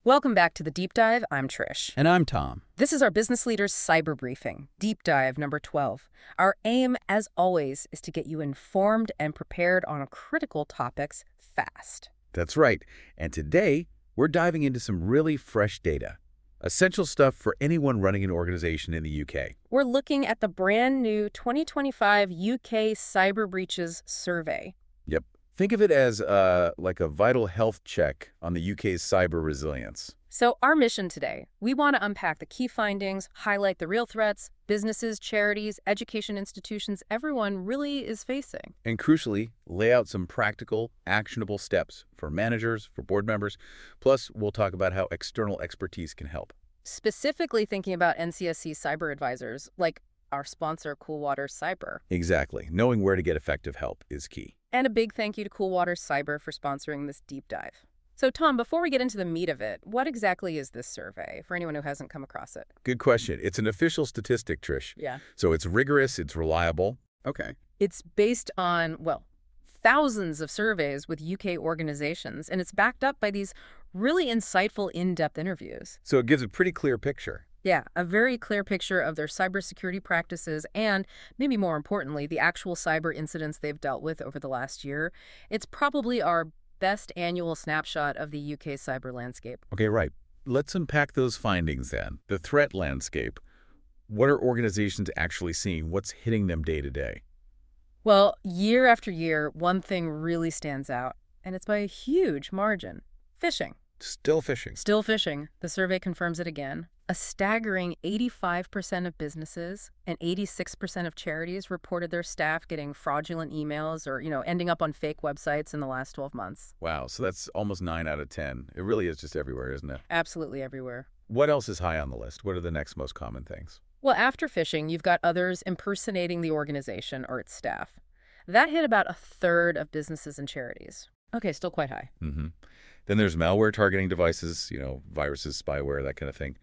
Welcome back to the Deep Dive. I'm Trish. And I'm Tom. This is our Business Leaders Cyber Briefing, Deep Dive number 12. Our aim, as always, is to get you informed and prepared on critical topics fast. That's right. And today, we're diving into some really fresh data. Essential stuff for anyone running an organization in the UK. We're looking at the brand new 2025 UK Cyber Breaches Survey. Yep. Think of it as like a vital health check on the UK's cyber resilience. So our mission today, we want to unpack the key findings, highlight the real threats businesses, charities, education institutions, everyone really is facing. And crucially, lay out some practical, actionable steps for managers, for board members. Plus, we'll talk about how external expertise can help. Specifically thinking about NCSC cyber advisors, like our sponsor, Coolwater Cyber. Exactly. Knowing where to get effective help is key. And a big thank you to Coolwater Cyber for sponsoring this deep dive. So, Tom, before we get into the meat of it, what exactly is this survey for anyone who hasn't come across it? Good question. It's an official statistic, Trish. Yeah. So it's rigorous, it's reliable. Okay. It's based on, well, thousands of surveys with UK organizations, and it's backed up by these really insightful, in-depth interviews. So it gives a pretty clear picture. Yeah, a very clear picture of their cybersecurity practices and, maybe more importantly, the actual cyber incidents they've dealt with over the last year. It's probably our best annual snapshot of the UK cyber landscape. Okay, right. Let's unpack those findings then. The threat landscape. What are organizations actually seeing? What's hitting them day to day? Well, year after year, one thing really stands out, and it's by a huge margin. Phishing. Still phishing. Still phishing. The survey confirms it again. A staggering 85% of businesses and 86% of charities reported their staff getting fraudulent emails or, ending up on fake websites in the last 12 months. Wow, so that's almost 9 out of 10. It really is just everywhere, isn't it? Absolutely everywhere. What else is high on the list? What are the next most common things? Well, after phishing, you've got others impersonating the organization or its staff. That hit about a third of businesses and charities. Okay, still quite high. Mm-hmm. Then there's malware targeting devices, viruses, spyware, that kind of thing.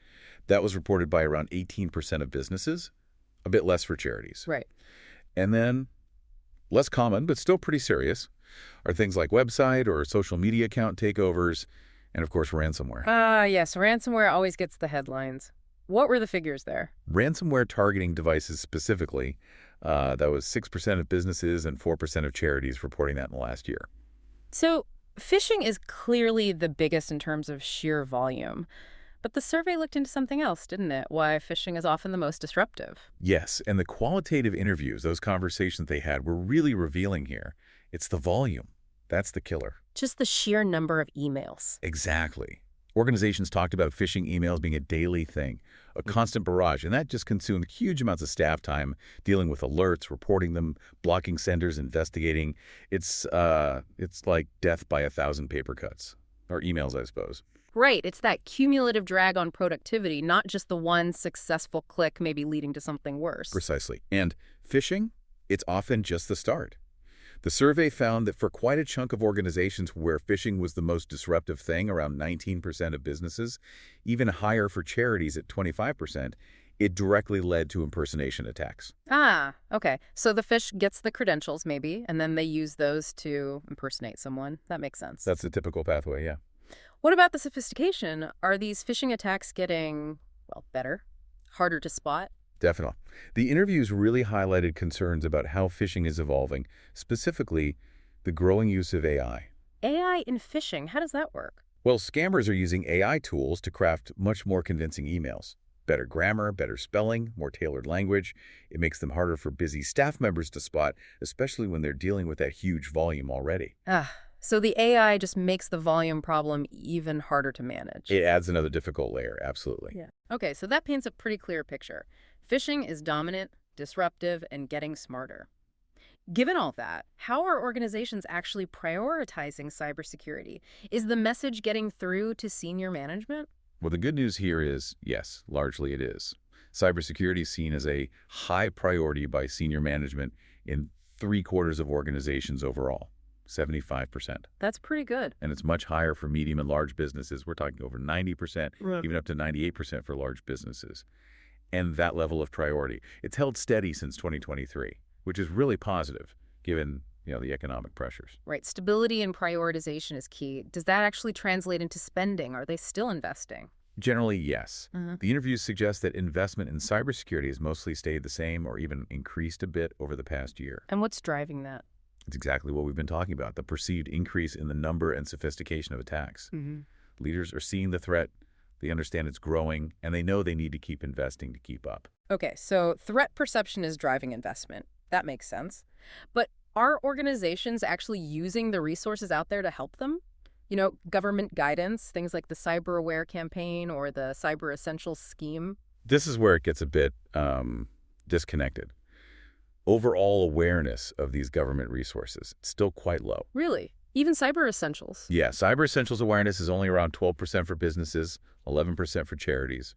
That was reported by around 18% of businesses, a bit less for charities. Right. And then, less common, but still pretty serious, are things like website or social media account takeovers, and of course, ransomware. Yes, ransomware always gets the headlines. What were the figures there? Ransomware targeting devices specifically, that was 6% of businesses and 4% of charities reporting that in the last year. So, phishing is clearly the biggest in terms of sheer volume. But the survey looked into something else, didn't it? Why phishing is often the most disruptive. Yes, and the qualitative interviews, those conversations they had, were really revealing here. It's the volume. That's the killer. Just the sheer number of emails. Exactly. Organizations talked about phishing emails being a daily thing, a constant barrage, and that just consumed huge amounts of staff time dealing with alerts, reporting them, blocking senders, investigating. It's like death by 1,000 paper cuts, or emails, I suppose. Right. It's that cumulative drag on productivity, not just the one successful click maybe leading to something worse. Precisely. And phishing, it's often just the start. The survey found that for quite a chunk of organizations where phishing was the most disruptive thing, around 19% of businesses, even higher for charities at 25%, it directly led to impersonation attacks. Okay. So the phish gets the credentials maybe, and then they use those to impersonate someone. That makes sense. That's the typical pathway, yeah. What about the sophistication? Are these phishing attacks getting, better, harder to spot? Definitely. The interviews really highlighted concerns about how phishing is evolving, specifically the growing use of AI. AI in phishing, how does that work? Well, scammers are using AI tools to craft much more convincing emails. Better grammar, better spelling, more tailored language. It makes them harder for busy staff members to spot, especially when they're dealing with that huge volume already. So the AI just makes the volume problem even harder to manage. It adds another difficult layer, absolutely. Yeah. Okay, so that paints a pretty clear picture. Phishing is dominant, disruptive, and getting smarter. Given all that, how are organizations actually prioritizing cybersecurity? Is the message getting through to senior management? Well, the good news here is, yes, largely it is. Cybersecurity is seen as a high priority by senior management in 3/4 of organizations overall. 75%. That's pretty good. And it's much higher for medium and large businesses. We're talking over 90%, even up to 98% for large businesses. And that level of priority, it's held steady since 2023, which is really positive, given the economic pressures. Right. Stability and prioritization is key. Does that actually translate into spending? Are they still investing? Generally, yes. Hmm. The interviews suggest that investment in cybersecurity has mostly stayed the same or even increased a bit over the past year. And what's driving that? It's exactly what we've been talking about, the perceived increase in the number and sophistication of attacks. Hmm. Leaders are seeing the threat, they understand it's growing, and they know they need to keep investing to keep up. Okay, so threat perception is driving investment. That makes sense. But are organizations actually using the resources out there to help them? Government guidance, things like the Cyber Aware campaign or the Cyber Essentials scheme. This is where it gets a bit disconnected. Overall awareness of these government resources is still quite low. Really? Even Cyber Essentials? Yeah, Cyber Essentials awareness is only around 12% for businesses, 11% for charities.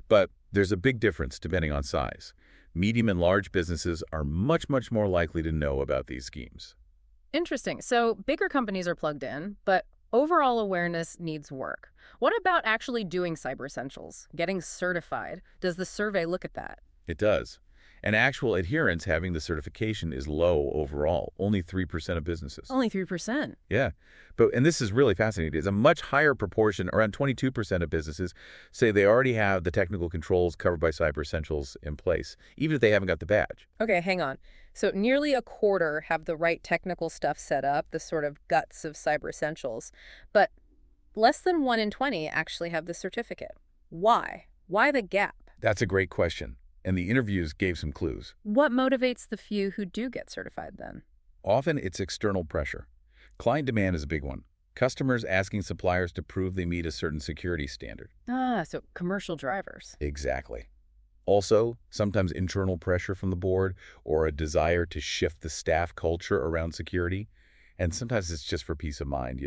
But there's a big difference depending on size. Medium and large businesses are much, much more likely to know about these schemes. Interesting. So bigger companies are plugged in, but overall awareness needs work. What about actually doing Cyber Essentials, getting certified? Does the survey look at that? It does. And actual adherence having the certification is low overall, only 3% of businesses. Only 3%. Yeah. And this is really fascinating. It's a much higher proportion, around 22% of businesses say they already have the technical controls covered by Cyber Essentials in place, even if they haven't got the badge. Okay, hang on. So nearly a quarter have the right technical stuff set up, the sort of guts of Cyber Essentials, but less than 1 in 20 actually have the certificate. Why? Why the gap? That's a great question. And the interviews gave some clues. What motivates the few who do get certified then? Often it's external pressure. Client demand is a big one. Customers asking suppliers to prove they meet a certain security standard. So commercial drivers. Exactly. Also, sometimes internal pressure from the board or a desire to shift the staff culture around security. And sometimes it's just for peace of mind,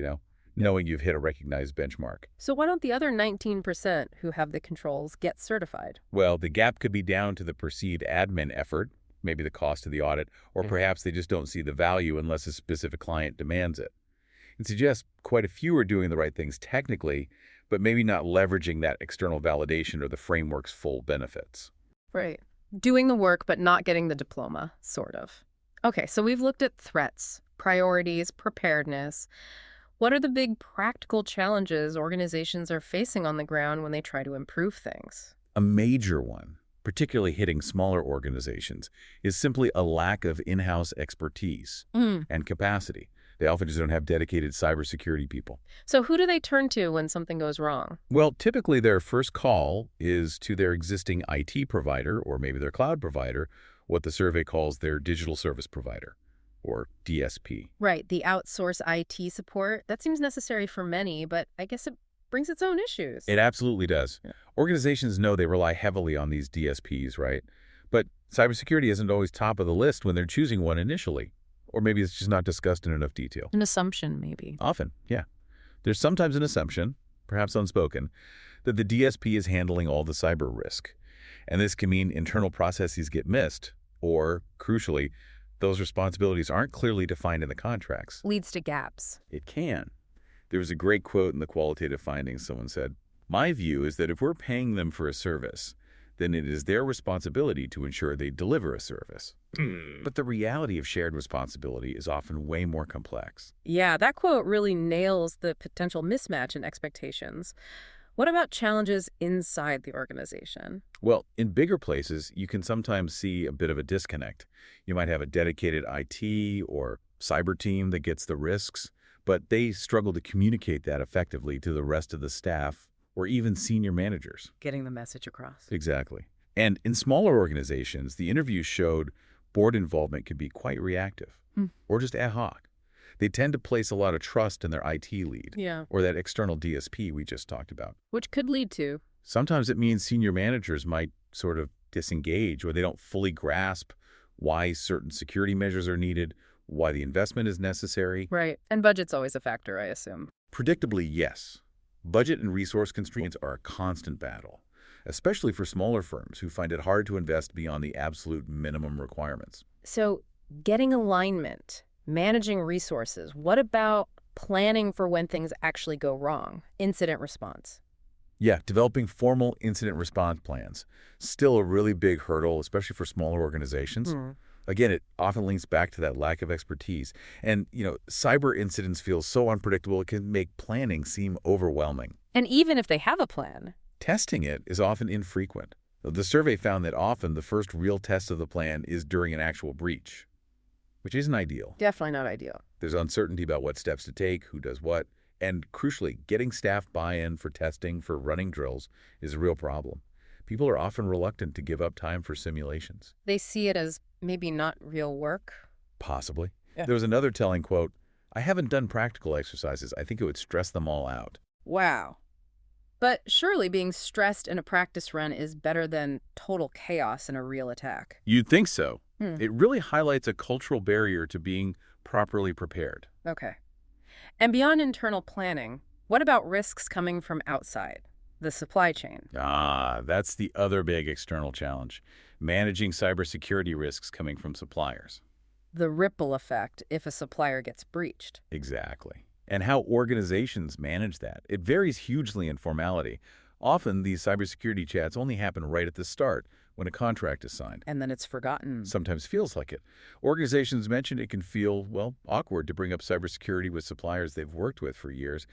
knowing you've hit a recognized benchmark. So why don't the other 19% who have the controls get certified? Well, the gap could be down to the perceived admin effort, maybe the cost of the audit, or perhaps they just don't see the value unless a specific client demands it. It suggests quite a few are doing the right things technically, but maybe not leveraging that external validation or the framework's full benefits. Right. Doing the work but not getting the diploma, sort of. Okay, so we've looked at threats, priorities, preparedness. What are the big practical challenges organizations are facing on the ground when they try to improve things? A major one, particularly hitting smaller organizations, is simply a lack of in-house expertise and capacity. They often just don't have dedicated cybersecurity people. So who do they turn to when something goes wrong? Well, typically their first call is to their existing IT provider or maybe their cloud provider, what the survey calls their digital service provider, or DSP. Right, the outsource IT support. That seems necessary for many, but I guess it brings its own issues. It absolutely does. Yeah. Organizations know they rely heavily on these DSPs, right? But cybersecurity isn't always top of the list when they're choosing one initially. Or maybe it's just not discussed in enough detail. An assumption, maybe. Often, yeah. There's sometimes an assumption, perhaps unspoken, that the DSP is handling all the cyber risk. And this can mean internal processes get missed, or, crucially, those responsibilities aren't clearly defined in the contracts. Leads to gaps. It can. There was a great quote in the qualitative findings. Someone said, "My view is that if we're paying them for a service, then it is their responsibility to ensure they deliver a service." But the reality of shared responsibility is often way more complex. Yeah, that quote really nails the potential mismatch in expectations. What about challenges inside the organization? Well, in bigger places, you can sometimes see a bit of a disconnect. You might have a dedicated IT or cyber team that gets the risks, but they struggle to communicate that effectively to the rest of the staff or even senior managers. Getting the message across. Exactly. And in smaller organizations, the interviews showed board involvement can be quite reactive or just ad hoc. They tend to place a lot of trust in their IT lead or that external DSP we just talked about. Which could lead to? Sometimes it means senior managers might sort of disengage or they don't fully grasp why certain security measures are needed, why the investment is necessary. Right. And budget's always a factor, I assume. Predictably, yes. Budget and resource constraints are a constant battle, especially for smaller firms who find it hard to invest beyond the absolute minimum requirements. So getting alignment, managing resources, what about planning for when things actually go wrong? Incident response. Yeah, developing formal incident response plans. Still a really big hurdle, especially for smaller organizations. Again, it often links back to that lack of expertise. And, cyber incidents feel so unpredictable it can make planning seem overwhelming. And even if they have a plan, Testing it is often infrequent. The survey found that often the first real test of the plan is during an actual breach, which isn't ideal. definitely not ideal. There's uncertainty about what steps to take, who does what, and crucially, getting staff buy-in for testing, for running drills, is a real problem. People are often reluctant to give up time for simulations. They see it as maybe not real work. Possibly. Yeah. There was another telling quote, "I haven't done practical exercises. I think it would stress them all out." Wow. But surely being stressed in a practice run is better than total chaos in a real attack. You'd think so. Hmm. It really highlights a cultural barrier to being properly prepared. Okay. And beyond internal planning, what about risks coming from outside? The supply chain. That's the other big external challenge. Managing cybersecurity risks coming from suppliers. The ripple effect if a supplier gets breached. Exactly. And how organizations manage that. It varies hugely in formality. Often, these cybersecurity chats only happen right at the start, when a contract is signed. And then it's forgotten. Sometimes feels like it. Organizations mentioned it can feel, awkward to bring up cybersecurity with suppliers they've worked with for years.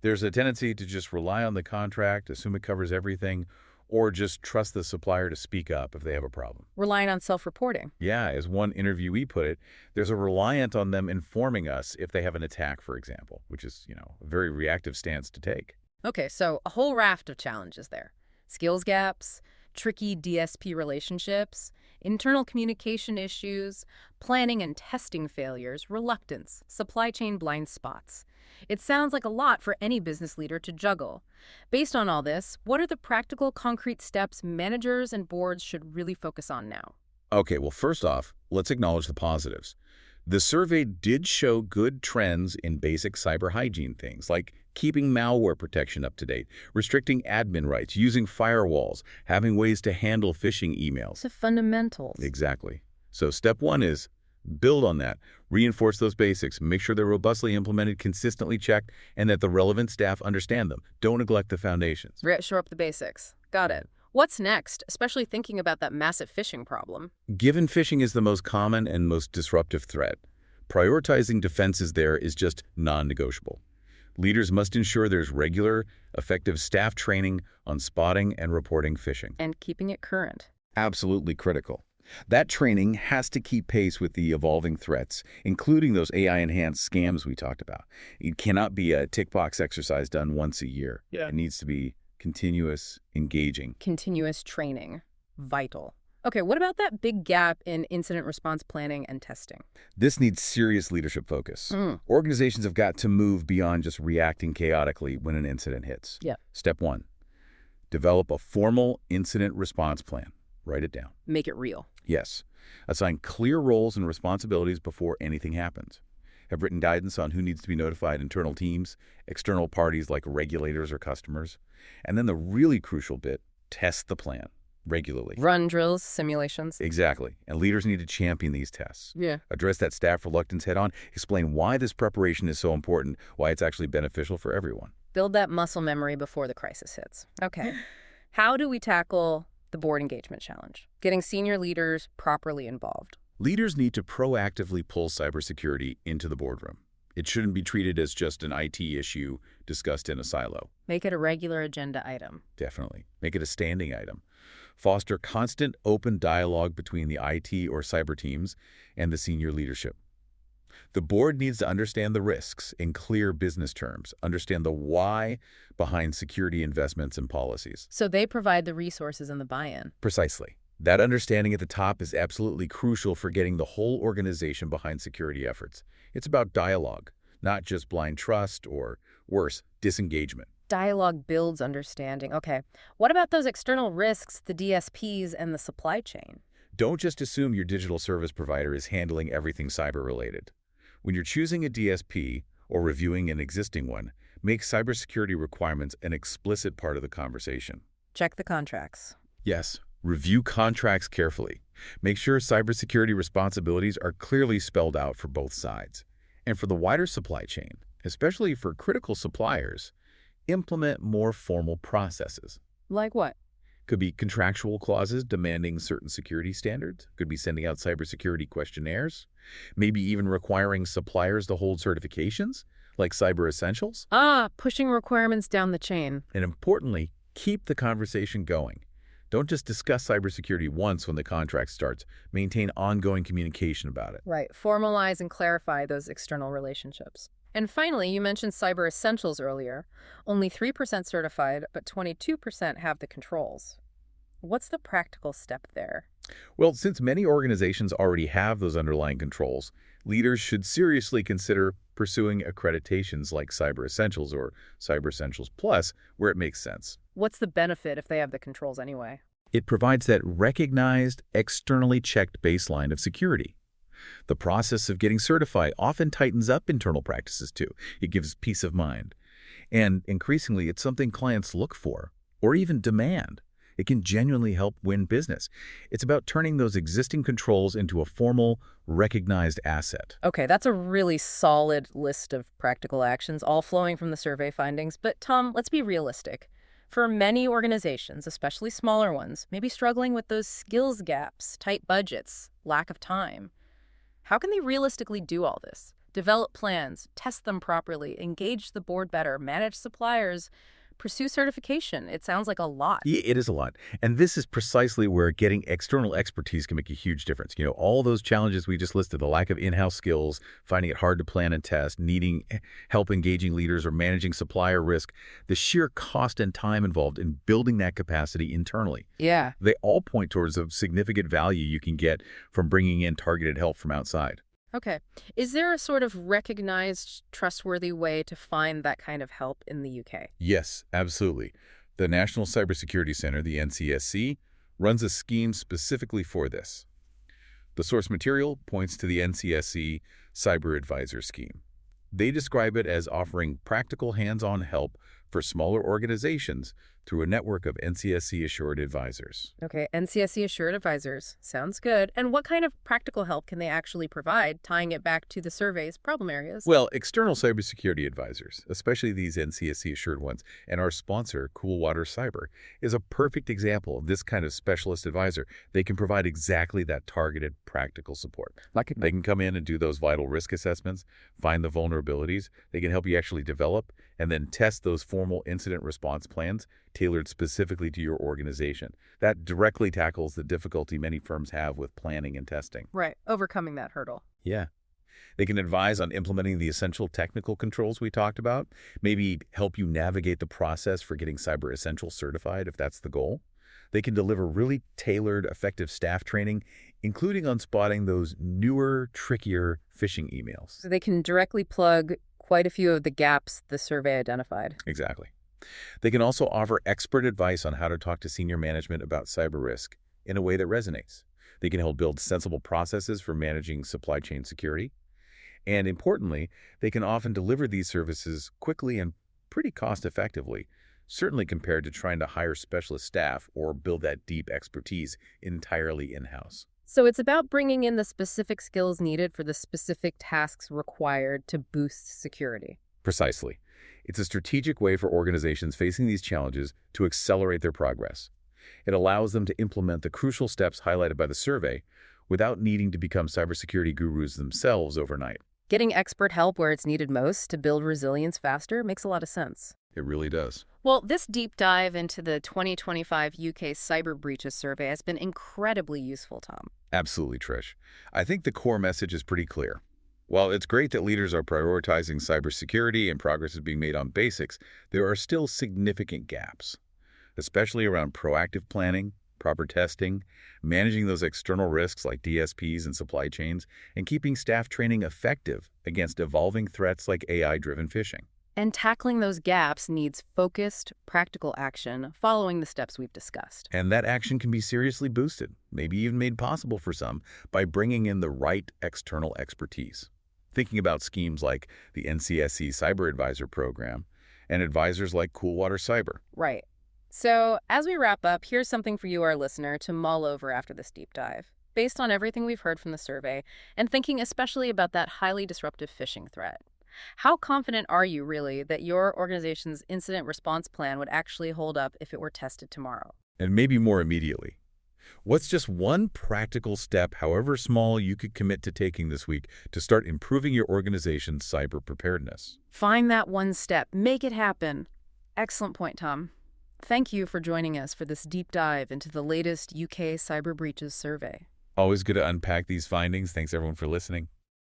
There's a tendency to just rely on the contract, assume it covers everything, or just trust the supplier to speak up if they have a problem. Relying on self-reporting. Yeah, as one interviewee put it, there's a reliance on them informing us if they have an attack, for example, which is, a very reactive stance to take. Okay, so a whole raft of challenges there. Skills gaps, tricky DSP relationships, internal communication issues, planning and testing failures, reluctance, supply chain blind spots. It sounds like a lot for any business leader to juggle. Based on all this, what are the practical, concrete steps managers and boards should really focus on now? Okay, well, first off, let's acknowledge the positives. The survey did show good trends in basic cyber hygiene things, like keeping malware protection up to date, restricting admin rights, using firewalls, having ways to handle phishing emails. The fundamentals. Exactly. So step one is build on that. Reinforce those basics. Make sure they're robustly implemented, consistently checked, and that the relevant staff understand them. Don't neglect the foundations. Shore up the basics. Got it. What's next, especially thinking about that massive phishing problem? Given phishing is the most common and most disruptive threat, prioritizing defenses there is just non-negotiable. Leaders must ensure there's regular, effective staff training on spotting and reporting phishing. And keeping it current. Absolutely critical. That training has to keep pace with the evolving threats, including those AI-enhanced scams we talked about. It cannot be a tick box exercise done once a year. Yeah. It needs to be continuous, engaging. Continuous training. Vital. Okay, what about that big gap in incident response planning and testing? This needs serious leadership focus. Organizations have got to move beyond just reacting chaotically when an incident hits. Yeah. Step one, develop a formal incident response plan. Write it down. Make it real. Yes. Assign clear roles and responsibilities before anything happens. Have written guidance on who needs to be notified: internal teams, external parties like regulators or customers. And then the really crucial bit, test the plan regularly. Run drills, simulations. Exactly. And leaders need to champion these tests. Yeah. Address that staff reluctance head on. Explain why this preparation is so important, why it's actually beneficial for everyone. Build that muscle memory before the crisis hits. Okay. How do we tackle the board engagement challenge? Getting senior leaders properly involved. Leaders need to proactively pull cybersecurity into the boardroom. It shouldn't be treated as just an IT issue discussed in a silo. Make it a regular agenda item. Definitely. Make it a standing item. Foster constant open dialogue between the IT or cyber teams and the senior leadership. The board needs to understand the risks in clear business terms, understand the why behind security investments and policies. So they provide the resources and the buy-in. Precisely. That understanding at the top is absolutely crucial for getting the whole organization behind security efforts. It's about dialogue, not just blind trust or, worse, disengagement. Dialogue builds understanding. Okay. What about those external risks, the DSPs and the supply chain? Don't just assume your digital service provider is handling everything cyber-related. When you're choosing a DSP or reviewing an existing one, make cybersecurity requirements an explicit part of the conversation. Check the contracts. Yes. Review contracts carefully. Make sure cybersecurity responsibilities are clearly spelled out for both sides. And for the wider supply chain, especially for critical suppliers, implement more formal processes. Like what? Could be contractual clauses demanding certain security standards. Could be sending out cybersecurity questionnaires. Maybe even requiring suppliers to hold certifications, like Cyber Essentials. Ah, pushing requirements down the chain. And importantly, keep the conversation going. Don't just discuss cybersecurity once when the contract starts. Maintain ongoing communication about it. Right. Formalize and clarify those external relationships. And finally, you mentioned Cyber Essentials earlier. Only 3% certified, but 22% have the controls. What's the practical step there? Well, since many organizations already have those underlying controls, leaders should seriously consider pursuing accreditations like Cyber Essentials or Cyber Essentials Plus, where it makes sense. What's the benefit if they have the controls anyway? It provides that recognized, externally checked baseline of security. The process of getting certified often tightens up internal practices too. It gives peace of mind. And increasingly, it's something clients look for or even demand. It can genuinely help win business. It's about turning those existing controls into a formal, recognized asset. Okay, that's a really solid list of practical actions, all flowing from the survey findings. But Tom, let's be realistic. For many organizations, especially smaller ones, may be struggling with those skills gaps, tight budgets, lack of time. How can they realistically do all this? Develop plans, test them properly, engage the board better, manage suppliers, pursue certification. It sounds like a lot. Yeah, it is a lot. And this is precisely where getting external expertise can make a huge difference. All those challenges we just listed, the lack of in-house skills, finding it hard to plan and test, needing help engaging leaders or managing supplier risk, the sheer cost and time involved in building that capacity internally. Yeah. They all point towards a significant value you can get from bringing in targeted help from outside. Okay. Is there a sort of recognized, trustworthy way to find that kind of help in the UK? Yes, absolutely. The National Cybersecurity Center, the NCSC, runs a scheme specifically for this. The source material points to the NCSC Cyber Advisor Scheme. They describe it as offering practical hands-on help for smaller organizations through a network of NCSC-assured advisors. Okay, NCSC-assured advisors. Sounds good. And what kind of practical help can they actually provide, tying it back to the survey's problem areas? Well, external cybersecurity advisors, especially these NCSC-assured ones, and our sponsor, Coolwater Cyber, is a perfect example of this kind of specialist advisor. They can provide exactly that targeted, practical support. They can come in and do those vital risk assessments, find the vulnerabilities. They can help you actually develop and then test those formal incident response plans tailored specifically to your organization. That directly tackles the difficulty many firms have with planning and testing. Right, overcoming that hurdle. Yeah. They can advise on implementing the essential technical controls we talked about, maybe help you navigate the process for getting Cyber Essentials certified if that's the goal. They can deliver really tailored, effective staff training, including on spotting those newer, trickier phishing emails. So they can directly plug quite a few of the gaps the survey identified. Exactly. They can also offer expert advice on how to talk to senior management about cyber risk in a way that resonates. They can help build sensible processes for managing supply chain security. And importantly, they can often deliver these services quickly and pretty cost-effectively, certainly compared to trying to hire specialist staff or build that deep expertise entirely in-house. So it's about bringing in the specific skills needed for the specific tasks required to boost security. Precisely. It's a strategic way for organizations facing these challenges to accelerate their progress. It allows them to implement the crucial steps highlighted by the survey without needing to become cybersecurity gurus themselves overnight. Getting expert help where it's needed most to build resilience faster makes a lot of sense. It really does. Well, this deep dive into the 2025 UK Cyber Breaches Survey has been incredibly useful, Tom. Absolutely, Trish. I think the core message is pretty clear. While it's great that leaders are prioritizing cybersecurity and progress is being made on basics, there are still significant gaps, especially around proactive planning, proper testing, managing those external risks like DSPs and supply chains, and keeping staff training effective against evolving threats like AI-driven phishing. And tackling those gaps needs focused, practical action following the steps we've discussed. And that action can be seriously boosted, maybe even made possible for some, by bringing in the right external expertise. Thinking about schemes like the NCSC Cyber Advisor Program and advisors like Coolwater Cyber. Right. So as we wrap up, here's something for you, our listener, to mull over after this deep dive. Based on everything we've heard from the survey, and thinking especially about that highly disruptive phishing threat, How confident are you, really, that your organization's incident response plan would actually hold up if it were tested tomorrow? And maybe more immediately. What's just one practical step, however small, you could commit to taking this week to start improving your organization's cyber preparedness? Find that one step. Make it happen. Excellent point, Tom. Thank you for joining us for this deep dive into the latest UK cyber breaches survey. Always good to unpack these findings. Thanks, everyone, for listening.